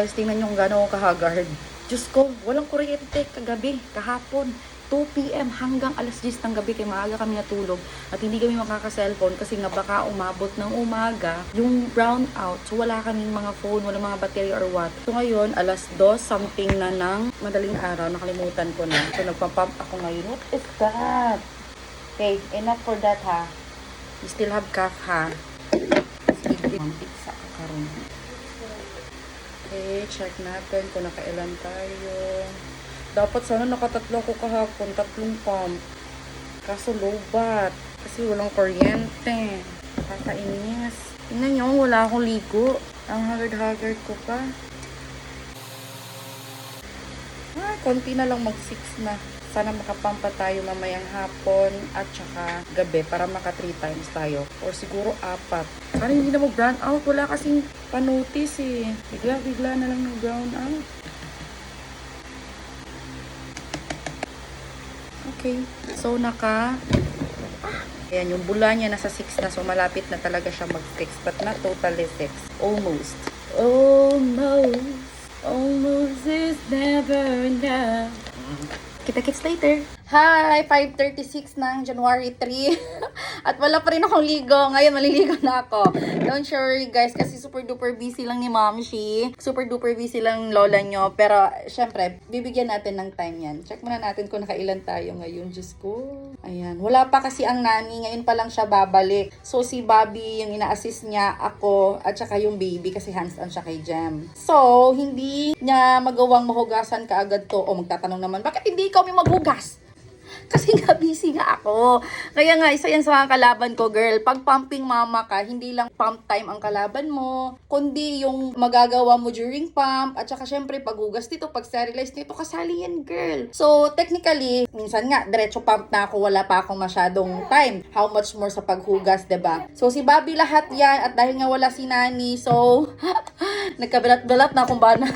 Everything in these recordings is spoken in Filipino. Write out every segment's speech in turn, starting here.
Guys, tingnan nyo kung gano'n ako kahagard. Diyos ko, walang kuryente kagabi, kahapon. 2 p.m. hanggang alas 10 ng gabi kaya maaga kami natulog at hindi kami makaka-cellphone kasi nga baka umabot ng umaga yung brown out. So wala kaming mga phone, wala mga battery or what. So ngayon, alas 2 something na ng madaling araw, nakalimutan ko na. So nagpapump ako ngayon. What is that? Okay, enough for that ha. You still have cough ha. Sige, pizza ka karon. Okay, check natin kung nakailan tayo. Dapat sana nakatatlo ako kahapon, 3 pump. Kaso low-bat. Kasi walang kuryente. Nakakainis. Tingnan nyo, wala akong ligo. Ang haggard-haggard ko pa. Konti na lang mag-6 na. Sana makapampa tayo mamayang hapon at saka gabi para maka 3 times tayo. Or siguro 4. Sana hindi na mag-brown out. Wala kasing panotice eh. Bigla-bigla na lang nag-brown out. Okay. So, ayan, yung bula niya nasa 6 na. So, malapit na talaga siya mag-6. But not totally 6. Almost. Almost is never enough. Kita-kits later. Hi! 5:36 ng January 3. At wala pa rin akong ligo. Ngayon, maliligo na ako. Don't worry guys, kasi super duper busy lang ni Mamshi. Super duper busy lang lola nyo. Pero, syempre, bibigyan natin ng time yan. Check muna natin kung nakailan tayo ngayon. Diyos ko. Ayan. Wala pa kasi ang nani. Ngayon pa lang siya babalik. So, si Bobby, yung ina-assist niya, ako, at saka yung baby kasi hands-on siya kay Jem. So, hindi niya magawang mahugasan kaagad to. O, magtatanong naman, bakit hindi kami maghugas? Kasi nga busy nga ako. Kaya nga, isa yan sa mga kalaban ko, girl. Pag pumping mama ka, hindi lang pump time ang kalaban mo, kundi yung magagawa mo during pump, at saka syempre, paghugas nito, pag-sterilize nito, kasali yan, girl. So, technically, minsan nga, diretso pump na ako, wala pa akong masyadong time. How much more sa paghugas, diba? So, si Bobby lahat yan, at dahil nga wala si Nani, so, nagkabalat-balat na kung ba na.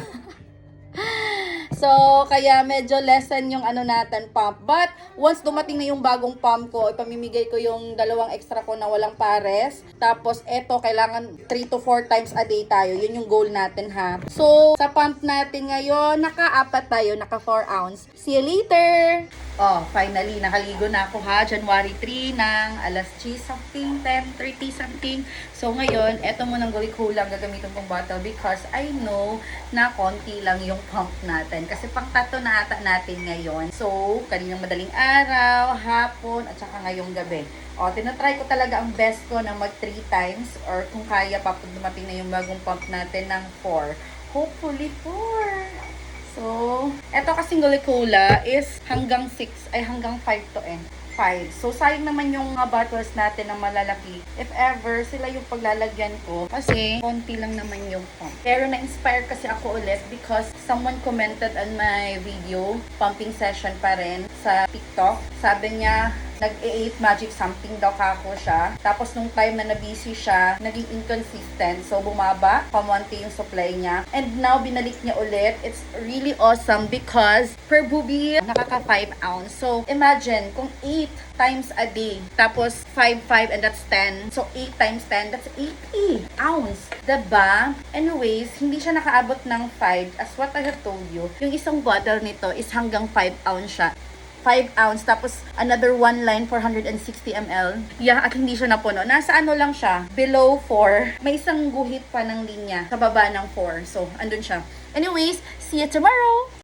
So, kaya medyo lesson yung ano natin, pump. But, once dumating na yung bagong pump ko, ipamimigay ko yung 2 extra ko na walang pares. Tapos, eto, kailangan 3 to 4 times a day tayo. Yun yung goal natin, ha. So, sa pump natin ngayon, naka-4 tayo, naka 4 ounce. See you later! Oh, finally, nakaligo na ako ha. January 3 ng alas 10 something, 10:30 something. So, ngayon, eto munang gawin ko lang gagamitin kong bottle because I know na konti lang yung pump natin. Kasi pang 3 na ata natin ngayon. So, kaninang madaling araw, hapon, at saka ngayong gabi. O, tinatry ko talaga ang best ko na mag 3 times or kung kaya pa pag dumating na yung bagong pump natin ng 4. Hopefully 4. So, eto kasing Golicula is hanggang 6, ay hanggang 5 to end. 5. So, sayang naman yung mga bottles natin na malalaki. If ever, sila yung paglalagyan ko. Kasi, konti lang naman yung pump. Pero, na-inspire kasi ako ulit because someone commented on my video, pumping session pa rin sa TikTok. Sabi niya, nag-8 magic something daw kako siya. Tapos nung time na na-busy siya, naging inconsistent. So, bumaba, pamunti yung supply niya. And now, binalik niya ulit. It's really awesome because per booby, nakaka 5 ounce. So, imagine, kung 8 times a day, tapos 5, and that's 10. So, 8 times 10, that's 80 ounce. Diba? Anyways, hindi siya nakaabot ng 5. As what I have told you, yung isang bottle nito is hanggang 5 ounce siya. 5 ounce, tapos another one line, 460 ml. Yeah, at hindi siya napuno. Nasa ano lang siya, below 4. May isang guhit pa ng linya sa baba ng 4. So, andun siya. Anyways, see you tomorrow!